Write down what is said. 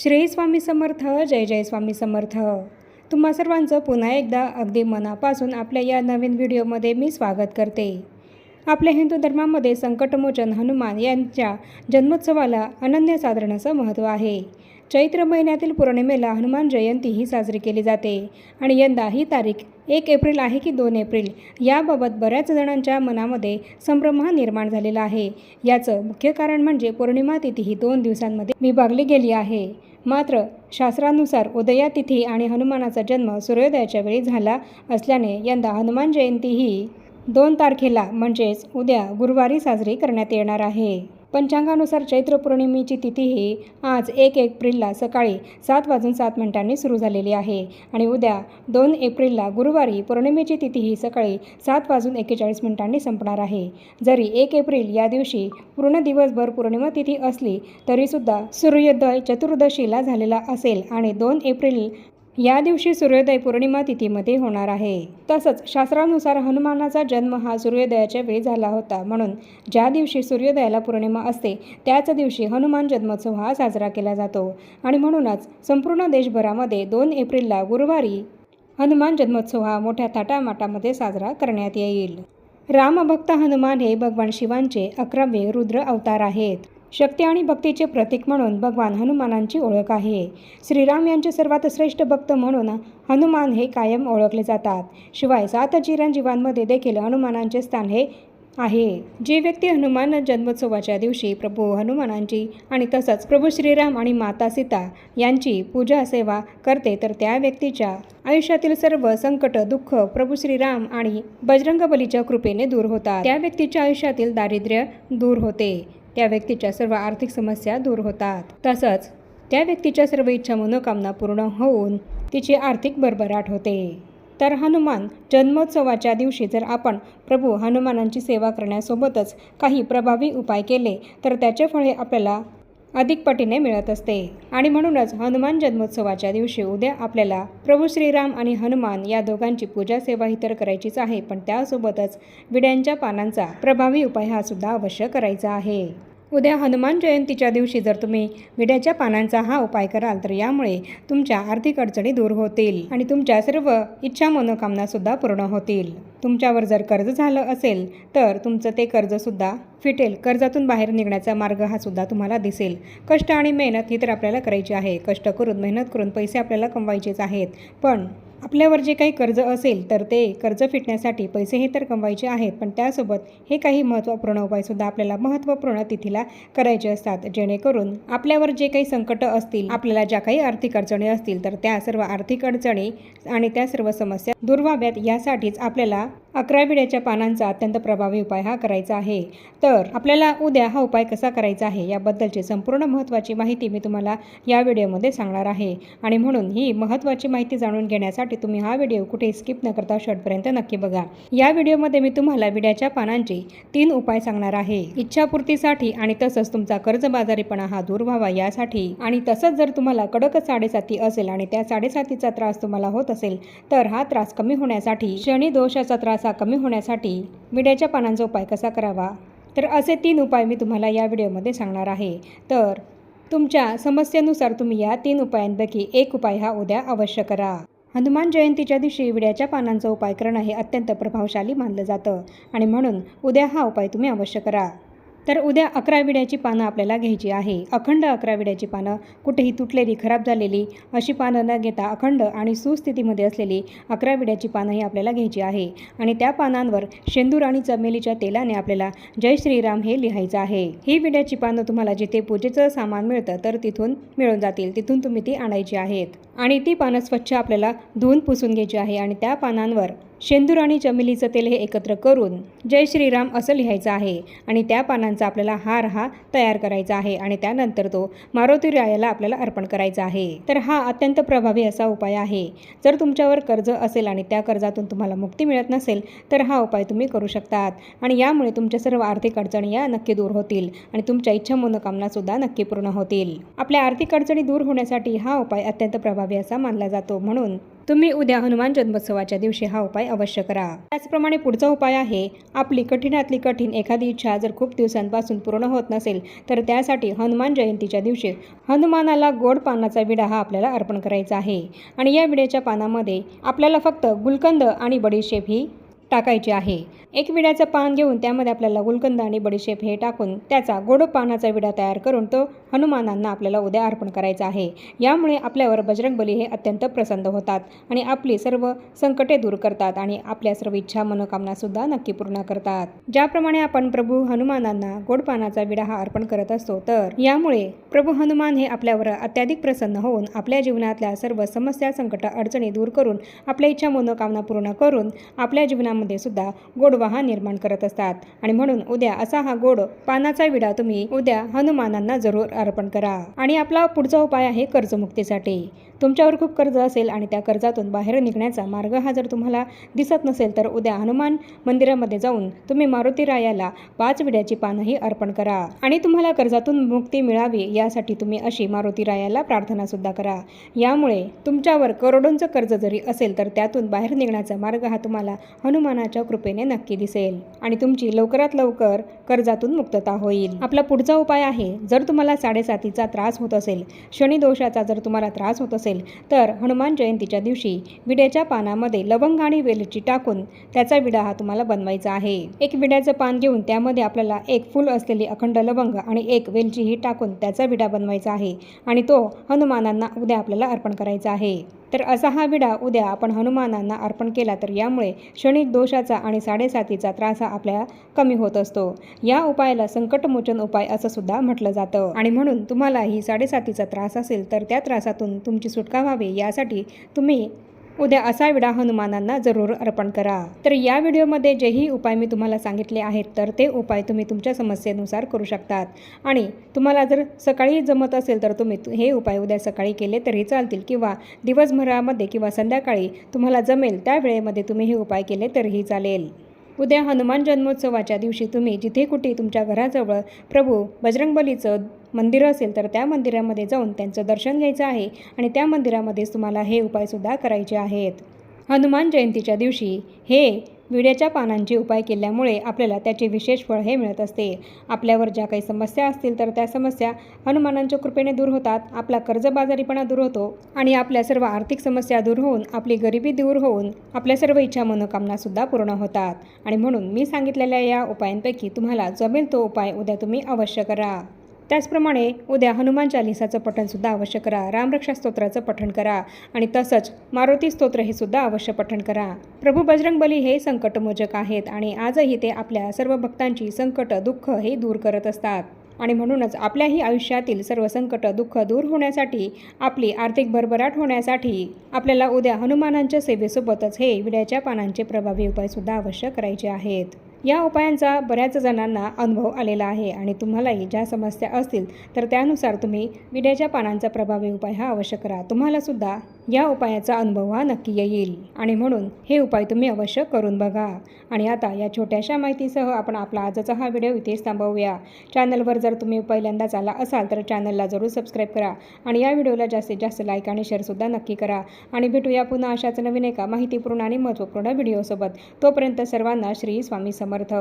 श्री स्वामी समर्थ. जय जय स्वामी समर्थ. तुम्हा सर्वांचं पुन्हा एकदा अगदी मनापासून आपल्या या नवीन व्हिडिओमध्ये मी स्वागत करते. आपल्या हिंदू धर्मामध्ये संकटमोचन हनुमान यांच्या जन्मोत्सवाला अनन्यसाधारण असं महत्त्व आहे. चैत्र महिन्यातील पौर्णिमेला हनुमान जयंती ही साजरी केली जाते आणि यंदा ही तारीख 1 एप्रिल आहे की 2 एप्रिल याबाबत बऱ्याच जणांच्या मनामध्ये संभ्रम निर्माण झालेला आहे. याचं मुख्य कारण म्हणजे पौर्णिमा तिथी ही 2 दिवसांमध्ये विभागली गेली आहे. मात्र शास्त्रानुसार उदया तिथी आणि हनुमानाचा जन्म सूर्योदयाच्या वेळी झाला असल्याने यंदा हनुमान जयंती ही 2 तारखेला म्हणजेच उद्या गुरुवारी साजरी करण्यात येणार आहे. पंचांगानुसार चैत्र पौर्णिमेची तिथी ही आज 1 एप्रिलला सकाळी 7:07 सुरू झालेली आहे आणि उद्या 2 एप्रिलला गुरुवारी पौर्णिमेची तिथी ही सकाळी 7:41 संपणार आहे. जरी 1 एप्रिल या दिवशी पूर्ण दिवसभर पौर्णिमा तिथी असली तरीसुद्धा सूर्योदय चतुर्दशीला झालेला असेल आणि 2 एप्रिल या दिवशी सूर्योदय पौर्णिमा तिथीमध्ये होणार आहे. तसंच शास्त्रानुसार हनुमानाचा जन्म हा सूर्योदयाच्या वेळी झाला होता, म्हणून ज्या दिवशी सूर्योदयाला पौर्णिमा असते त्याच दिवशी हनुमान जन्मोत्सव हा साजरा केला जातो आणि म्हणूनच संपूर्ण देशभरामध्ये 2 एप्रिलला गुरुवारी हनुमान जन्मोत्सव हा मोठ्या थाटामाटामध्ये साजरा करण्यात येईल. रामभक्त हनुमान हे भगवान शिवांचे 11वे रुद्र अवतार आहेत. शक्ती आणि भक्तीचे प्रतीक म्हणून भगवान हनुमानांची ओळख आहे. श्रीराम यांचे सर्वात श्रेष्ठ भक्त म्हणून हनुमान हे कायम ओळखले जातात. शिवाय 7 चिरंजीवांमध्ये देखील हनुमानांचे स्थान हे आहे. जी व्यक्ती हनुमान जन्मोत्सवाच्या दिवशी प्रभू हनुमानांची आणि तसंच प्रभू श्रीराम आणि माता सीता यांची पूजा सेवा करते तर त्या व्यक्तीच्या आयुष्यातील सर्व संकट दुःख प्रभू श्रीराम आणि बजरंगबलीच्या कृपेने दूर होतात. त्या व्यक्तीच्या आयुष्यातील दारिद्र्य दूर होते. त्या व्यक्तीच्या सर्व आर्थिक समस्या दूर होतात. तसंच त्या व्यक्तीच्या सर्व इच्छा मनोकामना पूर्ण होऊन तिची आर्थिक भरभराट होते. तर हनुमान जन्मोत्सवाच्या दिवशी जर आपण प्रभू हनुमानांची सेवा करण्यासोबतच काही प्रभावी उपाय केले तर त्याचे फळ हे आपल्याला अधिक पटीने मिळत असते. आणि म्हणूनच हनुमान जन्मोत्सवाच्या दिवशी उद्या आपल्याला प्रभू श्रीराम आणि हनुमान या दोघांची पूजा सेवा ही तर करायचीच आहे, पण त्यासोबतच विड्यांच्या पानांचा प्रभावी उपाय हा सुद्धा अवश्य करायचा आहे. उद्या हनुमान जयंतीच्या दिवशी जर तुम्ही विड्याच्या पानांचा हा उपाय कराल तर यामुळे तुमच्या आर्थिक अडचणी दूर होतील आणि तुमच्या सर्व इच्छा मनोकामना सुद्धा पूर्ण होतील. तुमच्यावर जर कर्ज झालं असेल तर तुमचं ते कर्जसुद्धा फिटेल. कर्जातून बाहेर निघण्याचा मार्ग हा सुद्धा तुम्हाला दिसेल. कष्ट आणि मेहनत ही तर आपल्याला करायची आहे. कष्ट करून मेहनत करून पैसे आपल्याला कमवायचेच आहेत, पण आपल्यावर जे काही कर्ज असेल तर ते कर्ज फिटण्यासाठी पैसे हे तर कमवायचे आहेत, पण त्यासोबत हे काही महत्त्वपूर्ण उपायसुद्धा आपल्याला महत्त्वपूर्ण तिथीला करायचे असतात, जेणेकरून आपल्यावर जे काही संकट असतील, आपल्याला ज्या काही आर्थिक अडचणी असतील तर त्या सर्व आर्थिक अडचणी आणि त्या सर्व समस्या दूर व्हाव्यात यासाठीच आपल्याला 11 विड्याच्या पानांचा अत्यंत प्रभावी उपाय हा करायचा आहे. तर आपल्याला उद्या हा उपाय कसा करायचा आहे याबद्दलची संपूर्ण महत्त्वाची माहिती मी तुम्हाला या व्हिडिओमध्ये सांगणार आहे आणि म्हणून ही महत्त्वाची माहिती जाणून घेण्यासाठी तुम्ही हा व्हिडिओ कुठे स्किप न करता शेवटपर्यंत नक्की बघा. या व्हिडिओमध्ये मी तुम्हाला विड्याच्या पानांचे 3 उपाय सांगणार आहे. इच्छापूर्तीसाठी आणि तसंच तुमचा कर्जबाजारीपणा हा दूर व्हावा यासाठी आणि तसंच जर तुम्हाला कडक साडेसाती असेल आणि त्या साडेसातीचा त्रास तुम्हाला होत असेल तर हा त्रास कमी होण्यासाठी, शनी दोषाचा त्रास हा कमी होण्यासाठी विड्याच्या पानांचा उपाय कसा करावा तर असे 3 उपाय मी तुम्हाला या व्हिडिओमध्ये सांगणार आहे. तर तुमच्या समस्येनुसार तुम्ही या 3 उपायांपैकी एक उपाय हा उद्या अवश्य करा. हनुमान जयंतीच्या दिवशी विड्याच्या पानांचा उपाय करणं हे अत्यंत प्रभावशाली मानलं जातं आणि म्हणून उद्या हा उपाय तुम्ही अवश्य करा. तर उद्या 11 विड्याची पानं आपल्याला घ्यायची आहे. अखंड 11 विड्याची पानं, कुठेही तुटलेली खराब झालेली अशी पानं न घेता अखंड आणि सुस्थितीमध्ये असलेली 11 विड्याची पानं ही आपल्याला घ्यायची आहे आणि त्या पानांवर शेंदूर आणि चमेलीच्या तेलाने आपल्याला जय श्रीराम हे लिहायचं आहे. ही विड्याची पानं तुम्हाला जिथे पूजेचं सामान मिळतं तर तिथून मिळून जातील, तिथून तुम्ही ती आणायची आहेत आणि ती पानं स्वच्छ आपल्याला धुवून पुसून घ्यायची आहे आणि त्या पानांवर शेंदूर आणि चमेलीचं तेल हे एकत्र करून जय श्रीराम असं लिहायचं आहे आणि त्या पानांचा आपल्याला हार हा तयार करायचा आहे आणि त्यानंतर तो मारुती रायाला आपल्याला अर्पण करायचा आहे. तर हा अत्यंत प्रभावी असा उपाय आहे. जर तुमच्यावर कर्ज असेल आणि त्या कर्जातून तुम्हाला मुक्ती मिळत नसेल तर हा उपाय तुम्ही करू शकतात आणि यामुळे तुमच्या सर्व आर्थिक अडचणी या नक्की दूर होतील आणि तुमच्या इच्छा मनोकामना सुद्धा नक्की पूर्ण होतील. आपल्या आर्थिक अडचणी दूर होण्यासाठी हा उपाय अत्यंत प्रभावी असा मानला जातो, म्हणून तुम्ही उद्या हनुमान जन्मोत्सवाच्या दिवशी हा उपाय अवश्य करा। त्याचप्रमाणे पुढचा उपाय आहे, आपली कठीणातली कठीण एखादी इच्छा जर खूप दिवसांपासून पूर्ण होत नसेल तर त्यासाठी हनुमान जयंतीच्या दिवशी हनुमानाला गोड पानाचा विडा हा आपल्याला अर्पण करायचा आहे। आणि या विड्याच्या पानामध्ये आपल्याला फक्त गुलकंद आणि बडीशेप ही टाकायची आहे। एक विड्याचं पान घेऊन त्यामध्ये आपल्याला गुलकंद आणि बडीशेप हे टाकून त्याचा गोड पानाचा विडा तयार करून तो हनुमानांना आपल्याला उद्या अर्पण करायचा आहे। यामुळे आपल्यावर बजरंगबली हे अत्यंत प्रसन्न होतात आणि आपली सर्व संकटे दूर करतात आणि आपल्या सर्व इच्छा मनोकामनासुद्धा नक्की पूर्ण करतात। ज्याप्रमाणे आपण प्रभू हनुमानांना गोड पानाचा विडा हा अर्पण करत असतो, तर यामुळे प्रभू हनुमान हे आपल्यावर अत्याधिक प्रसन्न होऊन आपल्या जीवनातल्या सर्व समस्या संकट अडचणी दूर करून आपल्या इच्छा मनोकामना पूर्ण करून आपल्या जीवनामध्ये सुद्धा गोड वाहन निर्माण करत असतात। आणि म्हणून उद्या असा हा गोड पानाचा विडा तुम्ही उद्या हनुमानांना जरूर अर्पण करा। आणि आपला पुढचा उपाय आहे कर्जमुक्तीसाठी। तुमच्यावर खूप कर्ज असेल आणि त्या कर्जातून बाहेर निघण्याचा मार्ग हा जर तुम्हाला दिसत नसेल तर उद्या हनुमान मंदिरामध्ये जाऊन तुम्ही मारुती रायाला 5 विड्याची पानंही अर्पण करा। आणि तुम्हाला कर्जातून मुक्ती मिळावी यासाठी तुम्ही अशी मारुती रायाला प्रार्थना सुद्धा करा। यामुळे तुमच्यावर करोडोंचं कर्ज जरी असेल तर त्यातून बाहेर निघण्याचा मार्ग हा तुम्हाला हनुमानाच्या कृपेने नक्की दिसेल आणि तुमची लवकरात लवकर कर्जातून मुक्तता होईल। आपला पुढचा उपाय आहे, जर तुम्हाला 7.5चा त्रास होत असेल, शनी दोषाचा जर तुम्हाला त्रास होत असेल तर हनुमान जयंतीच्या दिवशी विड्याच्या पानामध्ये लवंग आणि वेलची टाकून त्याचा विडा हा तुम्हाला बनवायचा आहे। एक विड्याचं पान घेऊन त्यामध्ये आपल्याला एक फूल असलेली अखंड लवंग आणि एक वेलची ही टाकून त्याचा विडा बनवायचा आहे आणि तो हनुमानांना उद्या आपल्याला अर्पण करायचा आहे। तर असा हा विडा उद्या आपण हनुमानांना अर्पण केला तर यामुळे शनी दोषाचा आणि 7.5चा त्रास हा आपल्या कमी होत असतो। या उपायाला संकटमोचन उपाय असं सुद्धा म्हटलं जातं। आणि म्हणून तुम्हालाही 7.5चा त्रास असेल तर त्या त्रासातून तुमची सुटका व्हावी यासाठी तुम्ही उद्या असा विडा हनुमानांना जरूर अर्पण करा। तर या व्हिडिओमध्ये जेही उपाय मी तुम्हाला सांगितले आहेत तर ते उपाय तुम्ही तुमच्या समस्येनुसार करू शकतात। आणि तुम्हाला जर सकाळी जमत असेल तर तुम्ही हे उपाय उद्या सकाळी केले तरी चालतील किंवा दिवसभरामध्ये किंवा संध्याकाळी तुम्हाला जमेल त्या वेळेमध्ये तुम्ही हे उपाय केले तरीही चालेल। उद्या हनुमान जन्मोत्सवाच्या दिवशी तुम्ही जिथे कुठे तुमच्या घराजवळ प्रभू बजरंगबलीचं मंदिर असेल तर त्या मंदिरामध्ये जाऊन त्यांचं दर्शन घ्यायचं आहे आणि त्या मंदिरामध्येच तुम्हाला हे उपायसुद्धा करायचे आहेत। हनुमान जयंतीच्या दिवशी हे विड्याच्या पानांचे उपाय केल्यामुळे आपल्याला त्याचे विशेष फळ हे मिळत असते। आपल्यावर ज्या काही समस्या असतील तर त्या समस्या हनुमानांच्या कृपेने दूर होतात, आपला कर्जबाजारीपणा दूर होतो आणि आपल्या सर्व आर्थिक समस्या दूर होऊन आपली गरिबी दूर होऊन आपल्या सर्व इच्छा मनोकामनासुद्धा पूर्ण होतात। आणि म्हणून मी सांगितलेल्या या उपायांपैकी तुम्हाला जमेल तो उपाय उद्या तुम्ही अवश्य करा। त्याचप्रमाणे उद्या हनुमान चालिसाचं पठणसुद्धा अवश्य करा, रामरक्षा स्तोत्राचं पठण करा आणि तसंच मारुती स्तोत्र हे सुद्धा अवश्य पठण करा। प्रभू बजरंगबली हे संकटमोचक आहेत आणि आजही ते आपल्या सर्व भक्तांची संकट दुःख हे दूर करत असतात। आणि म्हणूनच आपल्याही आयुष्यातील सर्व संकट दुःख दूर होण्यासाठी, आपली आर्थिक भरभराट होण्यासाठी आपल्याला उद्या हनुमानांच्या सेवेसोबतच हे विड्याच्या पानांचे प्रभावी उपायसुद्धा अवश्य करायचे आहेत। या उपायांचा बऱ्याच जणांना अनुभव आलेला आहे आणि तुम्हालाही ज्या समस्या असतील तर त्यानुसार तुम्ही विड्याच्या पानांचा प्रभावी उपाय हा अवश्य करा। तुम्हाला सुद्धा या उपायाचा अनुभव हा नक्की येईल आणि म्हणून हे उपाय तुम्ही अवश्य करून बघा। आणि आता या छोट्याशा माहितीसह आपण आपला आजचा हा व्हिडिओ इथेच थांबवूया। चॅनलवर जर तुम्ही पहिल्यांदाच आला असाल तर चॅनलला जरूर सबस्क्राईब करा आणि या व्हिडिओला जास्तीत जास्त लाईक आणि शेअरसुद्धा नक्की करा। आणि भेटूया पुन्हा अशाच नवीन एका माहितीपूर्ण आणि महत्त्वपूर्ण व्हिडिओसोबत। तोपर्यंत सर्वांना श्री स्वामी समर्थ।